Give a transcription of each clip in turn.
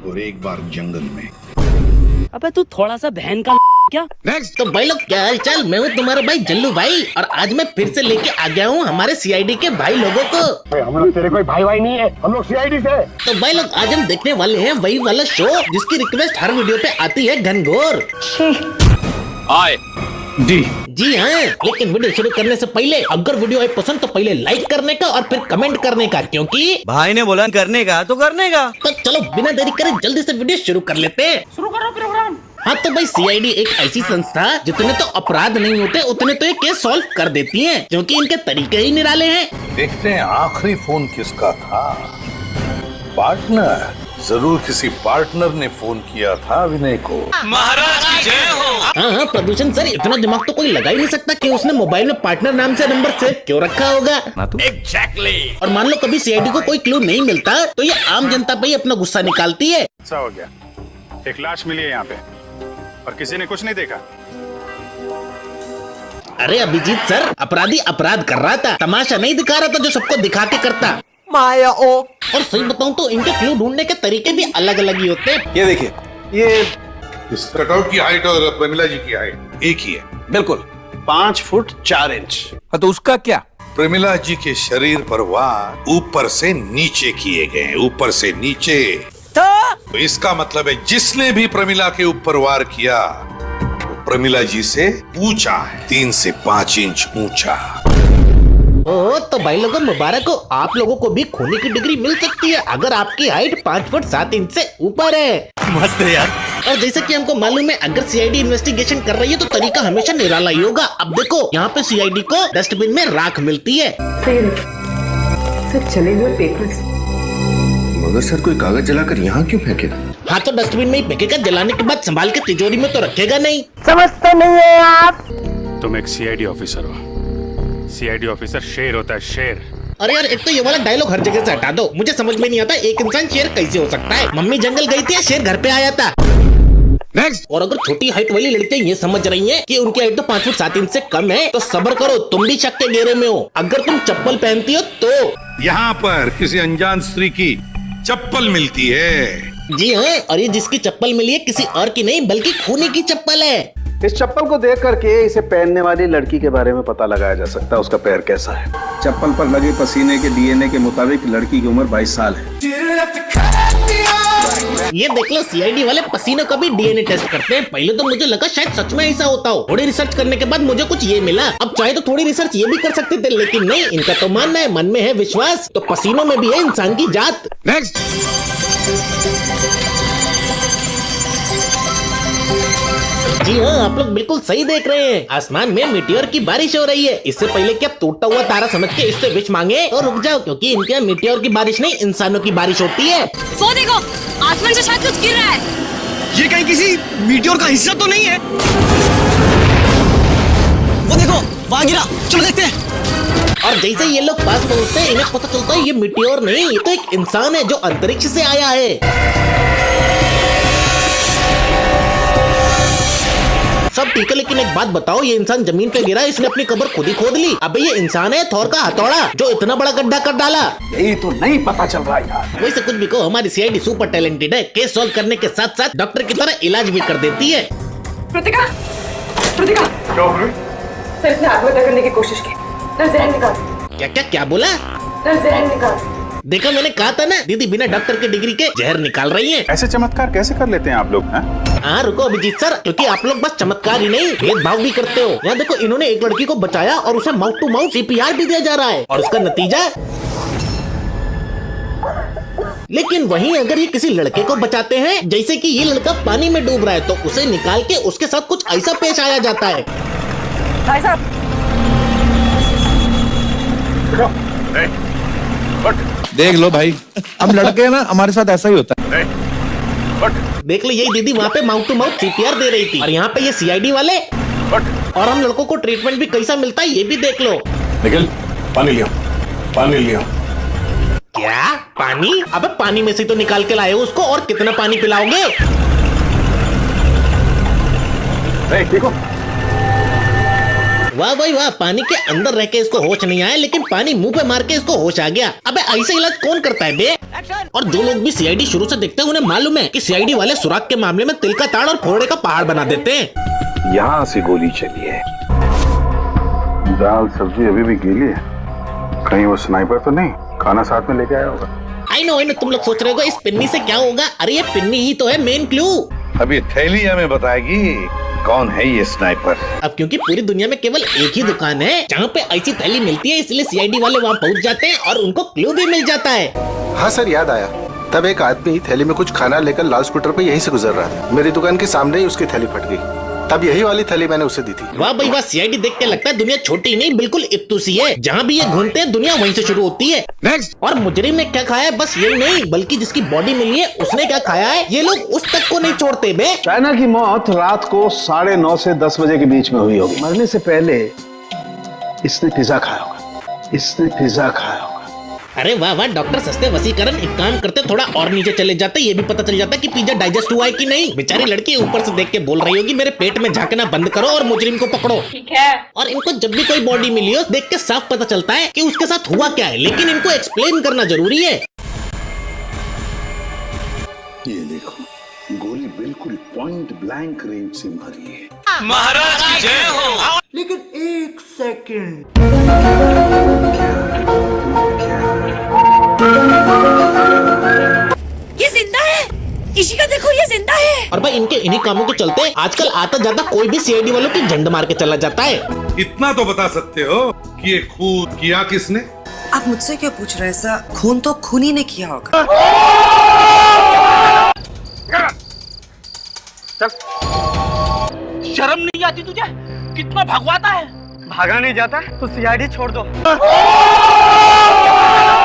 और एक बार जंगल में। अबे तू थोड़ा सा बहन का क्या? नेक्स्ट। तो भाई लोग क्या हाल चाल, मैं हूँ तुम्हारा भाई जल्लू भाई, और आज मैं फिर से लेके आ गया हूँ हमारे सीआईडी के भाई लोगों को। हम लोग तेरे कोई भाई नहीं है, हम लोग सीआईडी से। तो भाई लोग आज हम देखने वाले हैं वही वाला शो जिसकी रिक्वेस्ट हर वीडियो पे आती है, घनघोर। जी हाँ, लेकिन वीडियो शुरू करने से पहले अगर वीडियो आई पसंद तो पहले लाइक करने का और फिर कमेंट करने का, क्योंकि भाई ने बोला करने का तो करने का। तो चलो बिना देरी करे जल्दी से वीडियो शुरू कर लेते हैं। शुरू करो प्रोग्राम। हाँ तो भाई सीआईडी एक ऐसी संस्था जितने तो अपराध नहीं होते उतने तो ये केस सॉल्व कर देती है, क्योंकि इनके तरीके ही निराले हैं। देखते हैं आखिरी फोन किसका था। पार्टनर, जरूर किसी पार्टनर ने फोन किया था विनय को। महाराज की जय हो। हाँ, प्रदूषण सर, इतना दिमाग तो कोई लगा ही नहीं सकता कि उसने मोबाइल में पार्टनर नाम से नंबर सेव क्यों रखा होगा। एग्जैक्टली। और मान लो कभी सीआईडी को कोई क्लू नहीं मिलता तो ये आम जनता पे ही अपना गुस्सा निकालती है। ऐसा हो गया, एक लाश मिली है यहाँ पे और किसी ने कुछ नहीं देखा। अरे अभिजीत सर, अपराधी अपराध कर रहा था, तमाशा नहीं दिखा रहा था जो सबको दिखा के करता। माया ओ। और सही बताऊं तो इनके क्लू ढूंढने के तरीके भी अलग अलग ही होते हैं। ये देखिए, ये इस कटआउट की हाइट और प्रमिला जी की हाइट एक ही है। बिल्कुल 5 फुट 4 इंच। हाँ, तो उसका क्या? प्रमिला जी के शरीर पर वार ऊपर से नीचे किए गए हैं, ऊपर से नीचे। तो इसका मतलब है जिसने भी प्रमिला के ऊपर वार किया वो प्रमिला जी से ऊंचा है, 3 से 5 इंच ऊंचा। ओ तो भाई लोगों मुबारक हो, आप लोगों को भी खूनी की डिग्री मिल सकती है अगर आपकी हाइट 5 फुट 7 इंच से ऊपर है। मस्त है यार। और जैसे कि हमको मालूम है अगर सीआईडी इन्वेस्टिगेशन कर रही है तो तरीका हमेशा निराला ही होगा। अब देखो यहाँ पे सीआईडी को डस्टबिन में राख मिलती है। सर चले हुए पेपर्स। मगर सर कोई कागज जलाकर यहाँ क्यों फेंकेगा? हाँ तो डस्टबिन में ही फेंकेगा, जलाने के बाद संभाल के तिजोरी में तो रखेगा नहीं। समझते नहीं है आप। तुम एक सीआईडी ऑफिसर हो। सीआईडी ऑफिसर शेर होता है, शेर। अरे यार, एक तो ये वाला डायलॉग हर जगह से हटा दो, मुझे समझ में नहीं आता एक इंसान शेर कैसे हो सकता है। मम्मी जंगल गई थी, शेर घर पे आया था। नेक्स्ट। और अगर छोटी हाइट वाली लड़कियां ये समझ रही हैं कि उनकी हाइट तो 5 फुट 7 इंच से कम है तो सब्र करो, तुम भी शक के घेरे में हो। अगर तुम चप्पल पहनती हो तो यहाँ पर किसी अनजान स्त्री की चप्पल मिलती है। जी हाँ, और ये जिसकी चप्पल मिली है किसी और की नहीं बल्कि खूनी की चप्पल है। इस चप्पल को देख करके इसे पहनने वाली लड़की के बारे में पता लगाया जा सकता है उसका पैर कैसा है। चप्पल पर लगे पसीने के डीएनए के मुताबिक लड़की की उम्र 22 साल है। ये देख लो, सीआईडी वाले पसीने का भी डीएनए टेस्ट करते हैं। पहले तो मुझे लगा शायद सच में ऐसा होता हो, थोड़ी रिसर्च करने के बाद मुझे कुछ ये मिला। अब चाहे तो थोड़ी रिसर्च ये भी कर सकते थे, लेकिन नहीं, इनका तो मानना है, मन में है विश्वास, तो पसीनों में भी है इंसान की जात। नेक्स्ट। जी हाँ, आप लोग बिल्कुल सही देख रहे हैं, आसमान में मीटियोर की बारिश हो रही है। इससे पहले कि आप टूटता हुआ तारा समझ के इससे विश मांगे तो रुक जाओ, क्योंकि इनके यहाँ मीटियोर की बारिश नहीं इंसानों की बारिश होती है। वो देखो, आसमान से शायद कुछ गिर रहा है। ये कहीं किसी मीटियोर का हिस्सा तो नहीं है? वो देखो, वहाँ गिरा, चलो देखते हैं। और जैसे ये लोग पास पहुँचते हैं इन्हें पता चलता है ये मीटियोर नहीं, ये तो एक इंसान है जो अंतरिक्ष से आया है। सब ठीक है, लेकिन एक बात बताओ, ये इंसान जमीन पे गिरा, इसने अपनी कब्र खुद ही खोद ली। अबे ये इंसान है थोर का हथौड़ा जो इतना बड़ा गड्ढा कर डाला। यही तो नहीं पता चल रहा यार। वैसे कुछ भी कहो, हमारी सीआईडी सुपर टैलेंटेड है, केस सॉल्व करने के साथ साथ डॉक्टर की तरह इलाज भी कर देती है। प्रतिका, प्रतिका। सर इसने आत्महत्या करने की कोशिश की। सर जहर निकाल। क्या क्या क्या बोला? सर जहर निकाल। देखा, मैंने कहा था ना, दीदी बिना डॉक्टर की डिग्री के जहर निकाल रही हैं। ऐसे चमत्कार कैसे कर लेते हैं आप लोग? हाँ रुको अभिजीत सर, क्योंकि आप लोग बस चमत्कार ही नहीं भेदभाव भी करते हो। यहाँ देखो, इन्होंने एक लड़की को बचाया और उसे माउथ टू माउथ सीपीआर भी दिया जा रहा है, और उसका नतीजा। लेकिन वहीं अगर ये किसी लड़के को बचाते हैं, जैसे कि ये लड़का पानी में डूब रहा है, तो उसे निकाल के उसके साथ कुछ ऐसा पेश आया जाता है। भाई साहब, देख लो भाई, हम लड़के हैं ना, हमारे साथ ऐसा ही होता है। देख लो, यही दीदी वहाँ पे माउथ टू माउथ सीपीआर दे रही थी, और यहाँ पे ये सीआईडी वाले। और हम लड़कों को ट्रीटमेंट भी कैसा मिलता है ये भी देख लो। निखिल, पानी लिया, पानी लिया। क्या पानी? अबे पानी में से तो निकाल के लाए हो उसको, और कितना पानी पिलाओगे? देखो, वाह भाई वाह, पानी के अंदर रह के इसको होश नहीं आया, लेकिन पानी मुंह पे मार के इसको होश आ गया। अबे ऐसा इलाज कौन करता है बे? और जो लोग भी सीआईडी शुरू से देखते हैं उन्हें मालूम है कि सीआईडी वाले सुराग के मामले में तिल का ताड़ और फोड़े का पहाड़ बना देते हैं। यहाँ से गोली चली है। दाल सब्जी अभी भी गीली है। कहीं वो स्नाइपर तो नहीं खाना साथ में लेके आया होगा। आई नो तुम लोग सोच रहे हो इस पिन्नी से क्या होगा। अरे ये पिन्नी ही तो है मेन क्लू। अभी थैली हमें बताएगी कौन है ये स्नाइपर। अब क्योंकि पूरी दुनिया में केवल एक ही दुकान है जहाँ पे ऐसी थैली मिलती है, इसलिए सीआईडी वाले वहाँ पहुँच जाते हैं और उनको क्लू भी मिल जाता है। हाँ सर, याद आया। तब एक आदमी थैली में कुछ खाना लेकर लाल स्कूटर पे यहीं से गुजर रहा था। मेरी दुकान के सामने ही उसकी थैली फट गई। तब यही वाली थैली मैंने उसे दी थी। वाह भाई वाह, सीआईडी देख के लगता है दुनिया छोटी नहीं बिल्कुल इत्तू सी है। जहाँ भी ये घूमते हैं दुनिया वहीं से शुरू होती है। नेक्स्ट। और मुजरिम ने क्या खाया है बस ये नहीं, बल्कि जिसकी बॉडी मिली है उसने क्या खाया है ये लोग उस तक को नहीं छोड़ते बे। चाइना की मौत रात को 9:30 से 10 बजे के बीच में हुई होगी। मरने से पहले इसने पिज्जा खाया होगा। अरे वाह वाह डॉक्टर सस्ते वसीकरण, एक काम करते थोड़ा और नीचे चले जाते, ये भी पता चल जाता कि पिज्जा डाइजेस्ट हुआ है कि नहीं। बेचारी लड़की ऊपर से देख के बोल रही होगी मेरे पेट में झांकना बंद करो और मुजरिम को पकड़ो। ठीक है। और इनको जब भी कोई बॉडी मिली हो देख के साफ पता चलता है कि उसके साथ हुआ क्या है, लेकिन इनको एक्सप्लेन करना जरूरी है। ये देखो, गोली बिल्कुल पॉइंट ब्लैंक रेंज से मारी है। महाराज की जय हो। लेकिन एक सेकंड, ये जिंदा है। इशिका देखो ये जिंदा है। और भाई इनके इन्हीं कामों के चलते आजकल आता जाता कोई भी सीआईडी वालों की झंड मार के चला जाता है। इतना तो बता सकते हो कि ये खून किया किसने? आप मुझसे क्यों पूछ रहे हैं? ऐसा खून तो खून ही ने किया होगा। शर्म नहीं आती तुझे? कितना भगवाता है। भागा नहीं जाता तो सीआईडी छोड़ दो।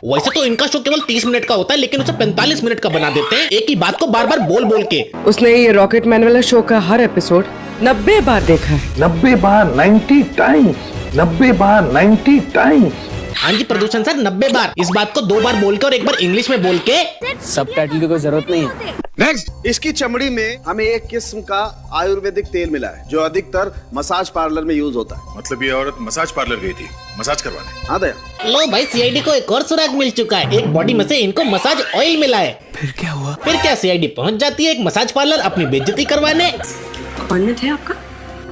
वैसे तो इनका शो केवल 30 मिनट का होता है, लेकिन उसे 45 मिनट का बना देते हैं एक ही बात को बार बार बोल बोल के। उसने ये रॉकेट मैन वाला शो का हर एपिसोड 90 बार देखा है। 90 बार 90 टाइम्स। 90 बार 90 टाइम्स। हाँ जी प्रदूषण सर 90 बार। इस बात को 2 बार बोल के और 1 बार इंग्लिश में बोल के। सबटाइटल की कोई जरूरत नहीं है। नेक्स्ट। इसकी चमड़ी में हमें एक किस्म का आयुर्वेदिक तेल मिला है जो अधिकतर मसाज पार्लर में यूज होता है। मतलब ये औरत मसाज पार्लर गई थी मसाज करवाने। हाँ दया। लो भाई सीआईडी को एक और सुराग मिल चुका है। एक बॉडी में से इनको मसाज ऑयल मिला है। फिर क्या हुआ? फिर क्या सीआईडी पहुंच जाती है एक मसाज पार्लर अपनी बेइज्जती करवाने। अपॉइंटमेंट है आपका?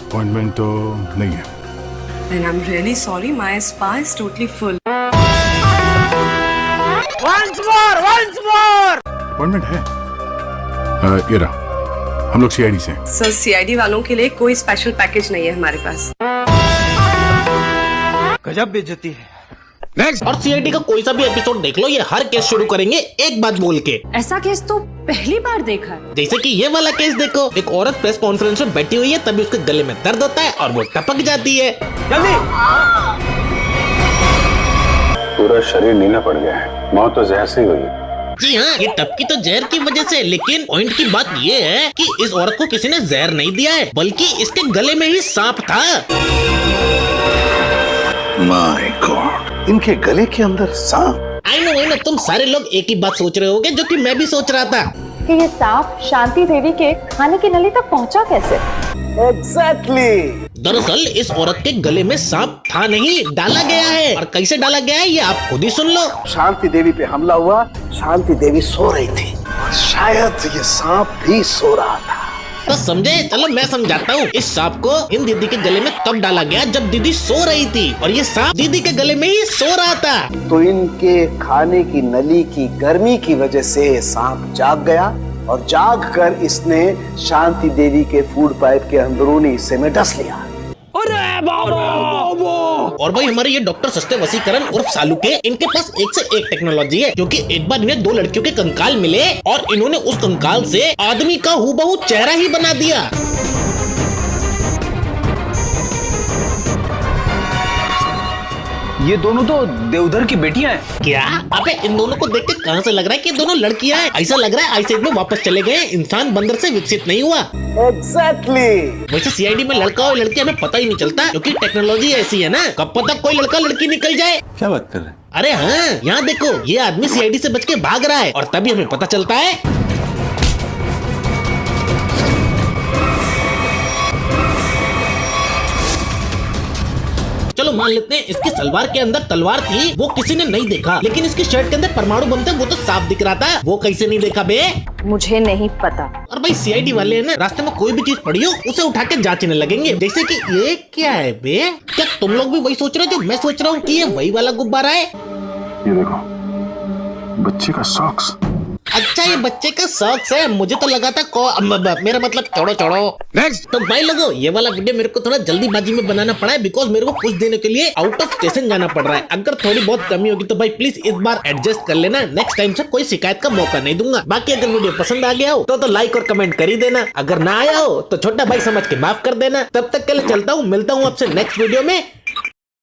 अपॉइंटमेंट तो नहीं है। And I'm really sorry, my spa is totally full. Appointment है। ये रहा, हम लोग सीआईडी से हैं। सर सीआईडी वालों के लिए कोई स्पेशल पैकेज नहीं है हमारे पास। गजब बेइज्जती है। नेक्स्ट। और सीआईडी का कोई सा भी एपिसोड देख लो, ये हर केस शुरू करेंगे एक बात बोल के। ऐसा केस तो पहली बार देखा है। जैसे कि ये वाला केस देखो, एक औरत प्रेस कॉन्फ्रेंस में बैठी हुई है, तभी उसके गले में दर्द होता है और वो टपक जाती है। जल्दी। पूरा शरीर नीला पड़ गया है। मौत तो जहर से ही हुई। जी हाँ, ये टपकी तो जहर की वजह से, लेकिन पॉइंट की बात ये है कि इस औरत को किसी ने जहर नहीं दिया है, बल्कि इसके गले में ही सांप था। माय गॉड, इनके गले के अंदर सांप। आई नो तुम सारे लोग एक ही बात सोच रहे होगे, जो कि मैं भी सोच रहा था कि ये सांप शांति देवी के खाने की नली तक पहुंचा कैसे। एग्जैक्टली। दरअसल इस औरत के गले में सांप था नहीं, डाला गया है। और कैसे डाला गया है ये आप खुद ही सुन लो। शांति देवी पे हमला हुआ, शांति देवी सो रही थी, शायद ये सांप भी सो रहा था। तो समझे? चलो मैं समझाता हूँ। इस सांप को इन दीदी के गले में तब डाला गया जब दीदी सो रही थी, और ये सांप दीदी के गले में ही सो रहा था। तो इनके खाने की नली की गर्मी की वजह से सांप जाग गया, और जाग कर इसने शांति देवी के फूड पाइप के अंदरूनी हिस्से में डस लिया। और भाई हमारे ये डॉक्टर सस्ते वसीकरण उर्फ सालू के, इनके पास एक से एक टेक्नोलॉजी है, क्योंकि एक बार इन्हें 2 लड़कियों के कंकाल मिले और इन्होंने उस कंकाल से आदमी का हूबहू चेहरा ही बना दिया। ये दोनों तो देवधर की बेटियां हैं। क्या? अबे इन दोनों को देख के कहां से लग रहा है कि दोनों लड़कियां हैं? ऐसा लग रहा है आइस एज में वापस चले गए, इंसान बंदर से विकसित नहीं हुआ। एग्जैक्टली। वैसे सीआईडी में लड़का और लड़की हमें पता ही नहीं चलता, क्योंकि टेक्नोलॉजी ऐसी है ना, कब पता कोई लड़का लड़की निकल जाए। क्या बात कर रहे हैं? अरे हाँ, यहाँ देखो, ये आदमी सीआईडी से बच के भाग रहा है, और तभी हमें पता चलता है चलो मान लेते हैं इसकी सलवार के अंदर तलवार थी, वो किसी ने नहीं देखा, लेकिन इसकी शर्ट के अंदर परमाणु बम थे, वो तो साफ दिख रहा था, वो कैसे नहीं देखा बे? मुझे नहीं पता। और भाई सीआईडी वाले है ना, रास्ते में कोई भी चीज पड़ी हो उसे उठा के जांचने लगेंगे, जैसे कि ये क्या है बे? क्या तुम लोग भी वही सोच रहे हो जो मैं सोच रहा हूँ कि ये वही वाला गुब्बारा है? ये देखो, बच्चे का सॉक्स। अच्छा ये बच्चे का सॉक्स है, मुझे तो लगा था मेरा मतलब छोड़ो। नेक्स्ट। तो भाई लोगों, ये वाला वीडियो मेरे को थोड़ा जल्दीबाजी में बनाना पड़ा है, बिकॉज मेरे को कुछ देने के लिए आउट ऑफ स्टेशन जाना पड़ रहा है। अगर थोड़ी बहुत कमी होगी तो भाई प्लीज इस बार एडजस्ट कर लेना, नेक्स्ट टाइम से कोई शिकायत का मौका नहीं दूंगा। बाकी अगर वीडियो पसंद आ गया हो तो लाइक और कमेंट कर ही देना, अगर ना आया हो तो छोटा भाई समझ के माफ कर देना। तब तक के लिए चलता हूँ, मिलता हूँ आपसे नेक्स्ट वीडियो में।